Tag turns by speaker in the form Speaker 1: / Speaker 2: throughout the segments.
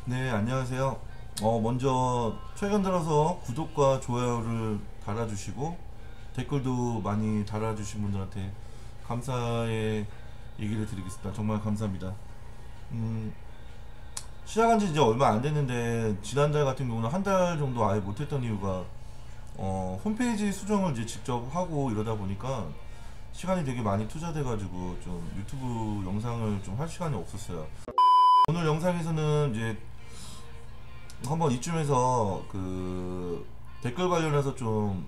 Speaker 1: 네, 안녕하세요. 먼저 최근 들어서 구독과 좋아요를 달아주시고 댓글도 많이 달아주신 분들한테 감사의 얘기를 드리겠습니다. 정말 감사합니다. 음, 시작한 지 이제 얼마 안 됐는데 지난달 같은 경우는 한 달 정도 아예 못했던 이유가 홈페이지 수정을 이제 직접 하고 이러다 보니까 시간이 되게 많이 투자돼가지고 좀 유튜브 영상을 좀 할 시간이 없었어요. 오늘 영상에서는 이제 한번 이쯤에서 그 댓글 관련해서 좀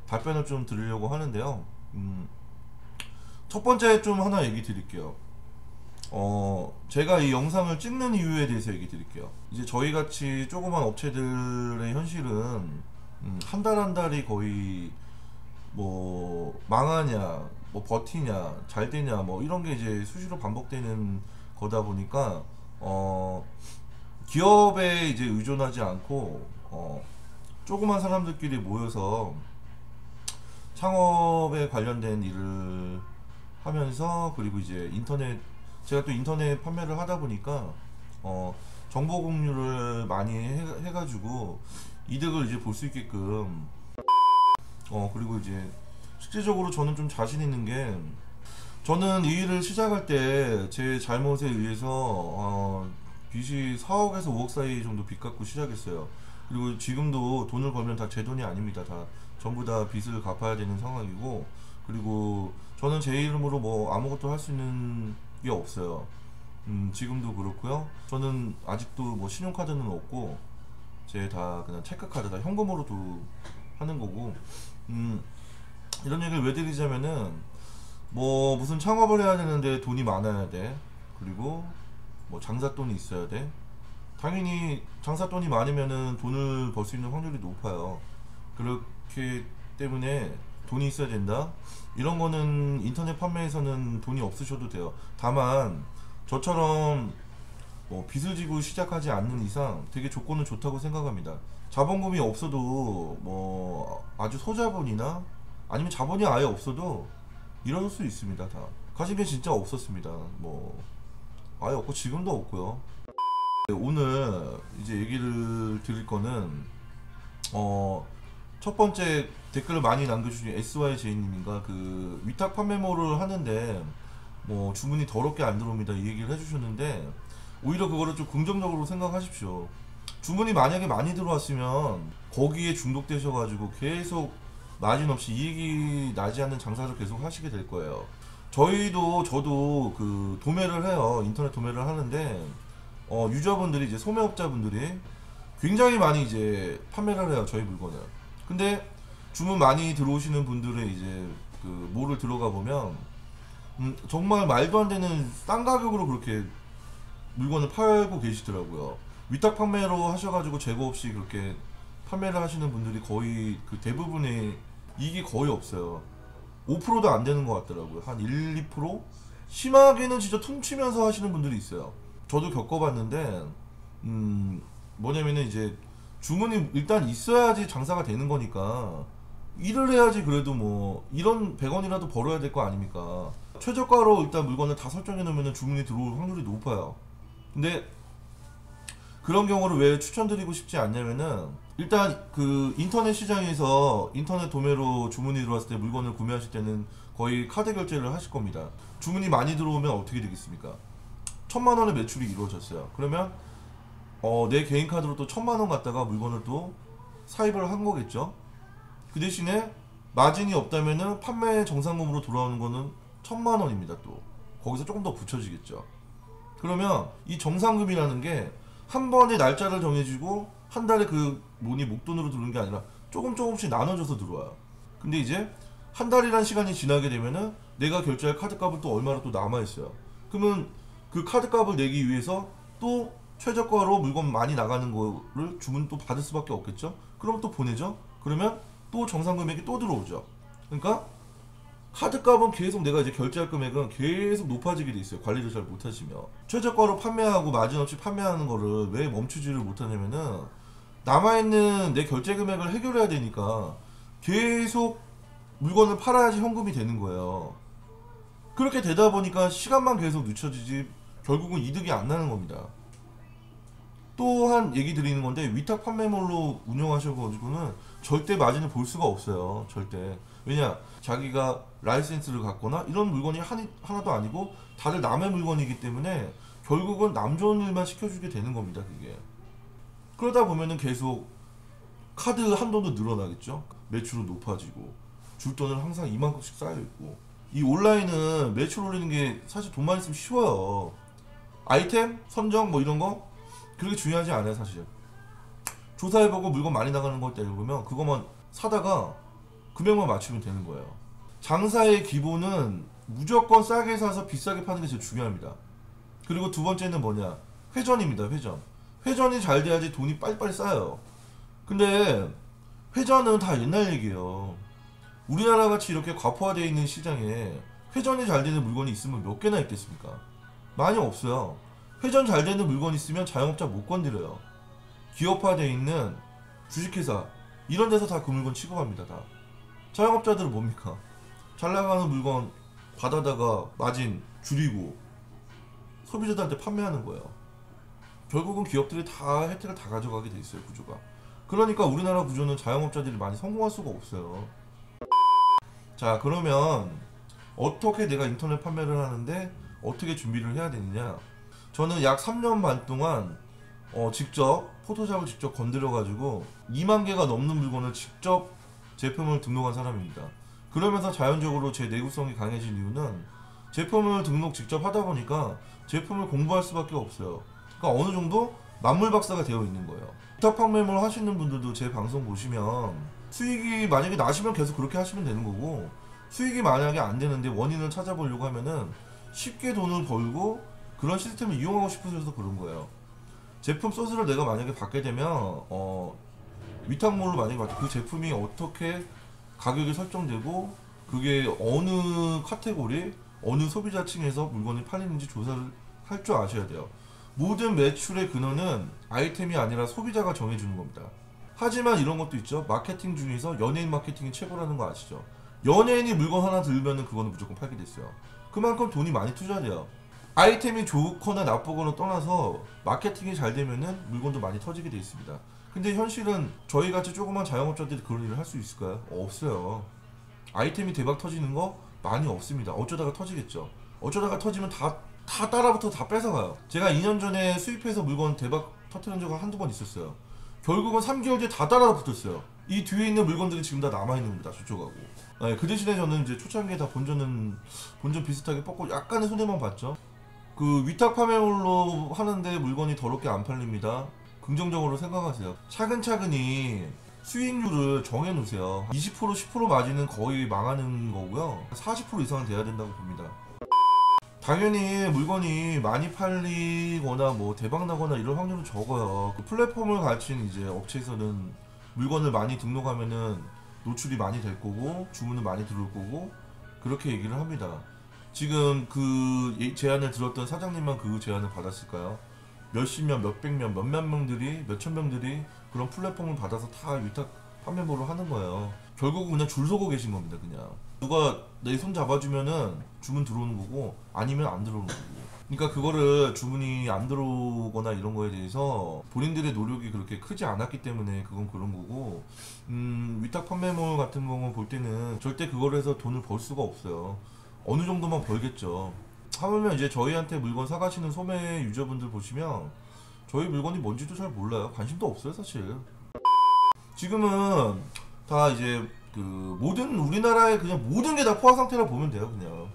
Speaker 1: 답변을 좀 드리려고 하는데요. 첫 번째 좀 하나 얘기 드릴게요. 제가 이 영상을 찍는 이유에 대해서 얘기 드릴게요. 이제 저희 같이 조그만 업체들의 현실은 한 달 한 달이 거의 뭐 망하냐, 뭐 버티냐, 잘 되냐, 뭐 이런 게 이제 수시로 반복되는 거다 보니까 기업에 이제 의존하지 않고 조그만 사람들끼리 모여서 창업에 관련된 일을 하면서, 그리고 이제 인터넷, 제가 또 인터넷 판매를 하다 보니까 정보 공유를 많이 해가지고 이득을 이제 볼 수 있게끔, 그리고 이제 실질적으로 저는 좀 자신 있는 게, 저는 이 일을 시작할 때 제 잘못에 의해서 빚이 4억에서 5억 사이 정도 빚 갖고 시작했어요. 그리고 지금도 돈을 벌면 다 제 돈이 아닙니다. 다 전부 다 빚을 갚아야 되는 상황이고, 그리고 저는 제 이름으로 뭐 아무것도 할 수 있는 게 없어요. 지금도 그렇고요. 저는 아직도 뭐 신용카드는 없고 제 다 그냥 체크카드, 다 현금으로도 하는 거고. 이런 얘기를 왜 드리자면은, 뭐 무슨 창업을 해야 되는데 돈이 많아야 돼. 그리고 뭐 장사돈이 있어야 돼. 당연히 장사돈이 많으면은 돈을 벌 수 있는 확률이 높아요. 그렇기 때문에 돈이 있어야 된다. 이런 거는 인터넷 판매에서는 돈이 없으셔도 돼요. 다만 저처럼 뭐 빚을 지고 시작하지 않는 이상 되게 조건은 좋다고 생각합니다. 자본금이 없어도 뭐 아주 소자본이나 아니면 자본이 아예 없어도 일어설 수 있습니다. 다 가진 게 진짜 없었습니다. 뭐 아예 없고 지금도 없고요. 오늘 이제 얘기를 드릴 거는 첫 번째 댓글을 많이 남겨주신 SYJ님인가, 그 위탁 판매모를 하는데 뭐 주문이 더럽게 안 들어옵니다, 이 얘기를 해주셨는데, 오히려 그거를 좀 긍정적으로 생각하십시오. 주문이 만약에 많이 들어왔으면 거기에 중독되셔가지고 계속 마진 없이 이익이 나지 않는 장사를 계속 하시게 될 거예요. 저도 그 도매를 해요. 인터넷 도매를 하는데 유저분들이, 이제 소매업자분들이 굉장히 많이 이제 판매를 해요, 저희 물건을. 근데 주문 많이 들어오시는 분들의 이제 그 몰을 들어가 보면 정말 말도 안 되는 싼 가격으로 그렇게 물건을 팔고 계시더라고요. 위탁 판매로 하셔가지고 재고 없이 그렇게 판매를 하시는 분들이 거의 그 대부분의 이익이 거의 없어요. 5%도 안 되는 것 같더라고요. 한 1, 2%? 심하게는 진짜 퉁치면서 하시는 분들이 있어요. 저도 겪어봤는데, 뭐냐면은 이제 주문이 일단 있어야지 장사가 되는 거니까 일을 해야지. 그래도 뭐 이런 100원이라도 벌어야 될 거 아닙니까? 최저가로 일단 물건을 다 설정해 놓으면 주문이 들어올 확률이 높아요. 근데 그런 경우를 왜 추천드리고 싶지 않냐면은, 일단 그 인터넷 시장에서 인터넷 도매로 주문이 들어왔을 때 물건을 구매하실 때는 거의 카드 결제를 하실 겁니다. 주문이 많이 들어오면 어떻게 되겠습니까? 1000만원의 매출이 이루어졌어요. 그러면 내 개인 카드로 또 1000만원 갖다가 물건을 또 사입을 한 거겠죠. 그 대신에 마진이 없다면은 판매 정상금으로 돌아오는 거는 1000만원입니다. 또 거기서 조금 더 붙여지겠죠. 그러면 이 정상금이라는 게 한 번에 날짜를 정해지고 한 달에 그 돈이 목돈으로 들어오는 게 아니라 조금씩 나눠져서 들어와요. 근데 이제 한 달이란 시간이 지나게 되면은 내가 결제할 카드값은 또 얼마나 또 남아있어요. 그러면 그 카드값을 내기 위해서 또 최저가로 물건 많이 나가는 거를 주문 또 받을 수밖에 없겠죠. 그럼 또 보내죠. 그러면 또 정상 금액이 또 들어오죠. 그러니까 카드값은 계속, 내가 이제 결제할 금액은 계속 높아지게 돼 있어요. 관리를 잘 못하시면. 최저가로 판매하고 마진 없이 판매하는 거를 왜 멈추지를 못하냐면은, 남아있는 내 결제 금액을 해결해야 되니까 계속 물건을 팔아야지 현금이 되는 거예요. 그렇게 되다 보니까 시간만 계속 늦춰지지 결국은 이득이 안 나는 겁니다. 또한 얘기 드리는 건데, 위탁 판매몰로 운영하셔가지고는 절대 마진을 볼 수가 없어요. 절대. 왜냐, 자기가 라이센스를 갖거나 이런 물건이 하나도 아니고 다들 남의 물건이기 때문에 결국은 남 좋은 일만 시켜주게 되는 겁니다. 그게. 그러다 보면은 계속 카드 한도도 늘어나겠죠. 매출은 높아지고 줄 돈은 항상 이만큼씩 쌓여있고. 이 온라인은 매출 올리는 게 사실 돈만 있으면 쉬워요. 아이템 선정 뭐 이런 거 그렇게 중요하지 않아요. 사실 조사해보고 물건 많이 나가는 걸 때려보면 그것만 사다가 금액만 맞추면 되는 거예요. 장사의 기본은 무조건 싸게 사서 비싸게 파는 게 제일 중요합니다. 그리고 두 번째는 뭐냐, 회전입니다. 회전이 잘 돼야지 돈이 빨리빨리 쌓여요. 근데 회전은 다 옛날 얘기예요. 우리나라 같이 이렇게 과포화되어 있는 시장에 회전이 잘 되는 물건이 있으면 몇 개나 있겠습니까? 많이 없어요. 회전 잘 되는 물건 있으면 자영업자 못 건드려요. 기업화되어 있는 주식회사 이런 데서 다 그 물건 취급합니다. 다. 자영업자들은 뭡니까? 잘 나가는 물건 받아다가 마진 줄이고 소비자들한테 판매하는 거예요. 결국은 기업들이 다 혜택을 다 가져가게 돼 있어요. 구조가. 그러니까 우리나라 구조는 자영업자들이 많이 성공할 수가 없어요. 자, 그러면 어떻게 내가 인터넷 판매를 하는데 어떻게 준비를 해야 되느냐. 저는 약 3년 반 동안 직접 포토샵을 직접 건드려 가지고 2만 개가 넘는 물건을 직접 제품을 등록한 사람입니다. 그러면서 자연적으로 제 내구성이 강해진 이유는 제품을 등록 직접 하다 보니까 제품을 공부할 수밖에 없어요. 그러니까 어느 정도 만물박사가 되어 있는 거예요. 위탁 판매물 하시는 분들도 제 방송 보시면 수익이 만약에 나시면 계속 그렇게 하시면 되는 거고, 수익이 만약에 안 되는데 원인을 찾아보려고 하면은 쉽게 돈을 벌고 그런 시스템을 이용하고 싶으셔서 그런 거예요. 제품 소스를 내가 만약에 받게 되면 위탁물로 만약에 그 제품이 어떻게 가격이 설정되고 그게 어느 카테고리 어느 소비자층에서 물건이 팔리는지 조사를 할 줄 아셔야 돼요. 모든 매출의 근원은 아이템이 아니라 소비자가 정해주는 겁니다. 하지만 이런 것도 있죠. 마케팅 중에서 연예인 마케팅이 최고라는 거 아시죠? 연예인이 물건 하나 들면은 그거는 무조건 팔게 됐어요. 그만큼 돈이 많이 투자돼요. 아이템이 좋거나 나쁘거나 떠나서 마케팅이 잘 되면은 물건도 많이 터지게 돼 있습니다. 근데 현실은 저희같이 조그만 자영업자들이 그런 일을 할 수 있을까요? 없어요. 아이템이 대박 터지는 거 많이 없습니다. 어쩌다가 터지겠죠. 어쩌다가 터지면 다 따라붙어 다 뺏어가요. 제가 2년 전에 수입해서 물건 대박 터트린 적은 한두 번 있었어요. 결국은 3개월 뒤에 다 따라붙었어요. 이 뒤에 있는 물건들이 지금 다 남아있는 겁니다. 저쪽하고. 네, 그 대신에 저는 이제 초창기에 다 본전 비슷하게 뽑고 약간의 손해만 봤죠. 그 위탁 판매물로 하는데 물건이 더럽게 안 팔립니다. 긍정적으로 생각하세요. 차근차근히 수익률을 정해놓으세요. 20% 10% 마진은 거의 망하는 거고요. 40% 이상은 돼야 된다고 봅니다. 당연히 물건이 많이 팔리거나 뭐 대박나거나 이런 확률은 적어요. 그 플랫폼을 가진 이제 업체에서는 물건을 많이 등록하면은 노출이 많이 될 거고 주문은 많이 들어올 거고 그렇게 얘기를 합니다. 지금 그 제안을 들었던 사장님만 그 제안을 받았을까요? 몇십 명, 몇백 명, 몇만 명들이, 몇천 명들이 그런 플랫폼을 받아서 다 위탁 판매물을 하는 거예요. 결국은 그냥 줄 서고 계신 겁니다. 그냥 누가 내 손 잡아주면은 주문 들어오는 거고 아니면 안 들어오는 거고. 그러니까 그거를 주문이 안 들어오거나 이런 거에 대해서 본인들의 노력이 그렇게 크지 않았기 때문에 그건 그런 거고, 위탁 판매물 같은 경우 볼 때는 절대 그거를 해서 돈을 벌 수가 없어요. 어느 정도만 벌겠죠. 하물며 이제 저희한테 물건 사가시는 소매 유저분들 보시면 저희 물건이 뭔지도 잘 몰라요. 관심도 없어요 사실. 지금은 다 이제 그 모든 우리나라의 그냥 모든 게 다 포화 상태라 보면 돼요. 그냥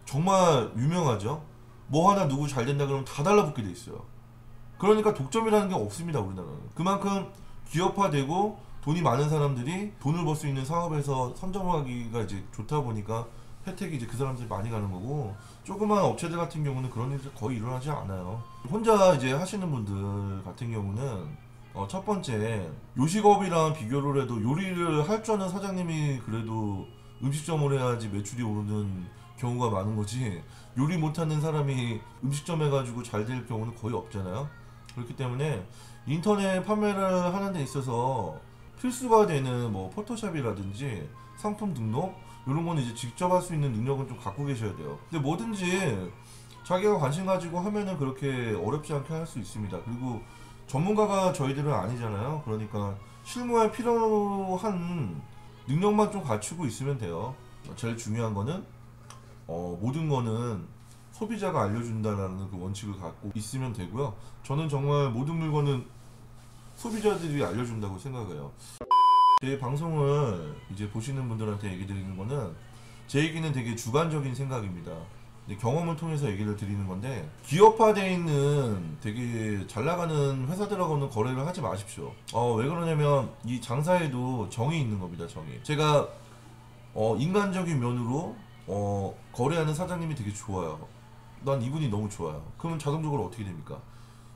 Speaker 1: 정말 유명하죠. 뭐 하나 누구 잘 된다 그러면 다 달라붙게 돼 있어요. 그러니까 독점이라는 게 없습니다. 우리나라는 그만큼 기업화되고 돈이 많은 사람들이 돈을 벌 수 있는 사업에서 선점하기가 이제 좋다 보니까 혜택이 이제 그 사람들이 많이 가는 거고, 조그만 업체들 같은 경우는 그런 일이 거의 일어나지 않아요. 혼자 이제 하시는 분들 같은 경우는 첫 번째 요식업이랑 비교를 해도 요리를 할 줄 아는 사장님이 그래도 음식점을 해야지 매출이 오르는 경우가 많은 거지, 요리 못하는 사람이 음식점 해가지고 잘 될 경우는 거의 없잖아요. 그렇기 때문에 인터넷 판매를 하는 데 있어서 필수가 되는 뭐 포토샵이라든지 상품 등록 이런 거는 이제 직접 할 수 있는 능력은 좀 갖고 계셔야 돼요. 근데 뭐든지 자기가 관심 가지고 하면은 그렇게 어렵지 않게 할 수 있습니다. 그리고 전문가가 저희들은 아니잖아요. 그러니까 실무에 필요한 능력만 좀 갖추고 있으면 돼요. 제일 중요한 거는 모든 거는 소비자가 알려준다라는 그 원칙을 갖고 있으면 되고요. 저는 정말 모든 물건은 소비자들이 알려준다고 생각해요. 제 방송을 이제 보시는 분들한테 얘기 드리는 거는 제 얘기는 되게 주관적인 생각입니다. 경험을 통해서 얘기를 드리는 건데, 기업화되어 있는 되게 잘 나가는 회사들하고는 거래를 하지 마십시오. 왜 그러냐면 이 장사에도 정이 있는 겁니다. 정이. 제가 인간적인 면으로 거래하는 사장님이 되게 좋아요. 난 이분이 너무 좋아요. 그러면 자동적으로 어떻게 됩니까?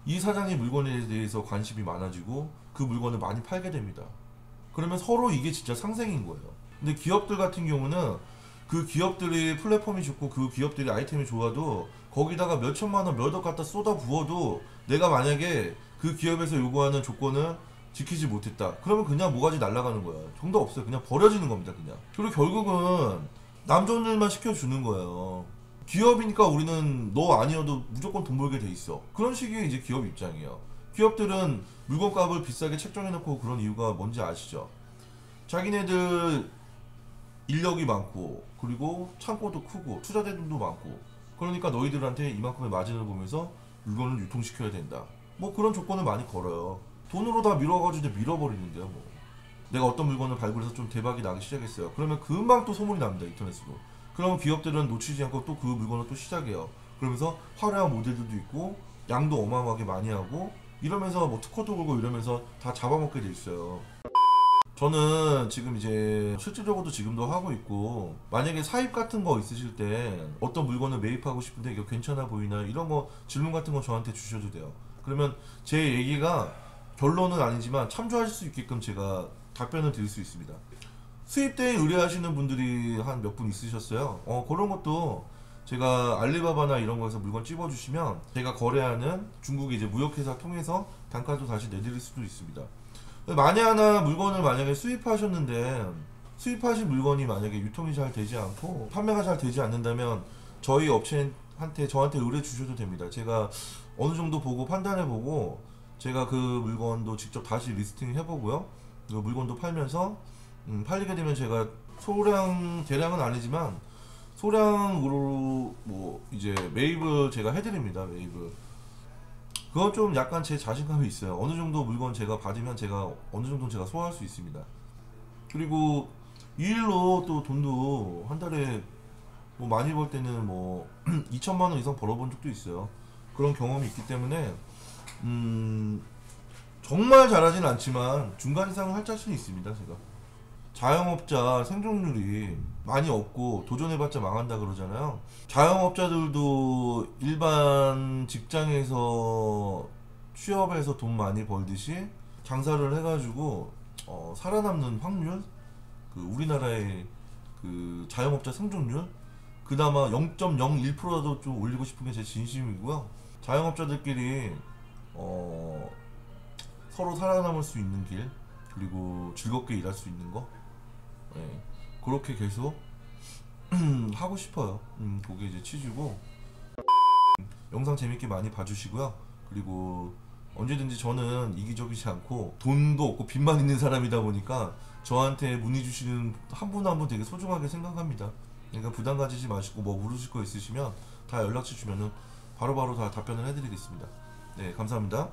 Speaker 1: 이 사장님 물건에 대해서 관심이 많아지고 그 물건을 많이 팔게 됩니다. 그러면 서로 이게 진짜 상생인 거예요. 근데 기업들 같은 경우는 그 기업들이 플랫폼이 좋고 그 기업들이 아이템이 좋아도 거기다가 몇 천만 원, 몇 억 갖다 쏟아 부어도 내가 만약에 그 기업에서 요구하는 조건을 지키지 못했다. 그러면 그냥 모가지 날아가는 거야. 정도 없어요. 그냥 버려지는 겁니다. 그냥. 그리고 결국은 남 좋은 일만 시켜주는 거예요. 기업이니까 우리는 너 아니어도 무조건 돈 벌게 돼 있어. 그런 식이 이제 기업 입장이에요. 기업들은 물건값을 비싸게 책정해놓고 그런 이유가 뭔지 아시죠? 자기네들 인력이 많고 그리고 창고도 크고 투자대금도 많고, 그러니까 너희들한테 이만큼의 마진을 보면서 물건을 유통시켜야 된다. 뭐 그런 조건을 많이 걸어요. 돈으로 다 밀어가지고 밀어버리는데요. 뭐 내가 어떤 물건을 발굴해서 좀 대박이 나기 시작했어요. 그러면 금방 또 소문이 납니다. 인터넷으로. 그러면 기업들은 놓치지 않고 또 그 물건을 또 시작해요. 그러면서 화려한 모델들도 있고 양도 어마어마하게 많이 하고 이러면서 뭐 특허도 걸고 이러면서 다 잡아먹게 돼 있어요. 저는 지금 이제 실질적으로도 지금도 하고 있고, 만약에 사입 같은 거 있으실 때 어떤 물건을 매입하고 싶은데 이거 괜찮아 보이나 이런 거 질문 같은 거 저한테 주셔도 돼요. 그러면 제 얘기가 결론은 아니지만 참조하실 수 있게끔 제가 답변을 드릴 수 있습니다. 수입대행 의뢰하시는 분들이 한 몇 분 있으셨어요. 그런 것도 제가 알리바바나 이런 거에서 물건 찝어주시면 제가 거래하는 중국의 이제 무역회사 통해서 단가도 다시 내드릴 수도 있습니다. 만에 하나 물건을 만약에 수입하셨는데 수입하신 물건이 만약에 유통이 잘 되지 않고 판매가 잘 되지 않는다면 저희 업체한테 저한테 의뢰 주셔도 됩니다. 제가 어느 정도 보고 판단해 보고 제가 그 물건도 직접 다시 리스팅 해보고요. 그 물건도 팔면서 팔리게 되면 제가 대량은 아니지만 소량으로 뭐 이제 매입을 제가 해드립니다. 매입을. 그건 좀 약간 제 자신감이 있어요. 어느 정도 물건 제가 받으면 제가 어느 정도 제가 소화할 수 있습니다. 그리고 이 일로 또 돈도 한 달에 뭐 많이 벌 때는 뭐 2천만 원 이상 벌어본 적도 있어요. 그런 경험이 있기 때문에 정말 잘하진 않지만 중간 이상은 할 자신이 있습니다. 제가. 자영업자 생존율이 많이 없고 도전해봤자 망한다 그러잖아요. 자영업자들도 일반 직장에서 취업해서 돈 많이 벌듯이 장사를 해가지고 살아남는 확률, 그 우리나라의 그 자영업자 생존율 그나마 0.01%라도 좀 올리고 싶은 게 제 진심이고요. 자영업자들끼리 서로 살아남을 수 있는 길, 그리고 즐겁게 일할 수 있는 거, 네, 그렇게 계속 하고 싶어요. 그게 이제 취지고, 영상 재밌게 많이 봐주시고요. 그리고 언제든지 저는 이기적이지 않고 돈도 없고 빚만 있는 사람이다 보니까 저한테 문의 주시는 한 분 한 분 되게 소중하게 생각합니다. 그러니까 부담 가지지 마시고 뭐 물으실 거 있으시면 다 연락처 주면은 바로바로 다 답변을 해드리겠습니다. 네, 감사합니다.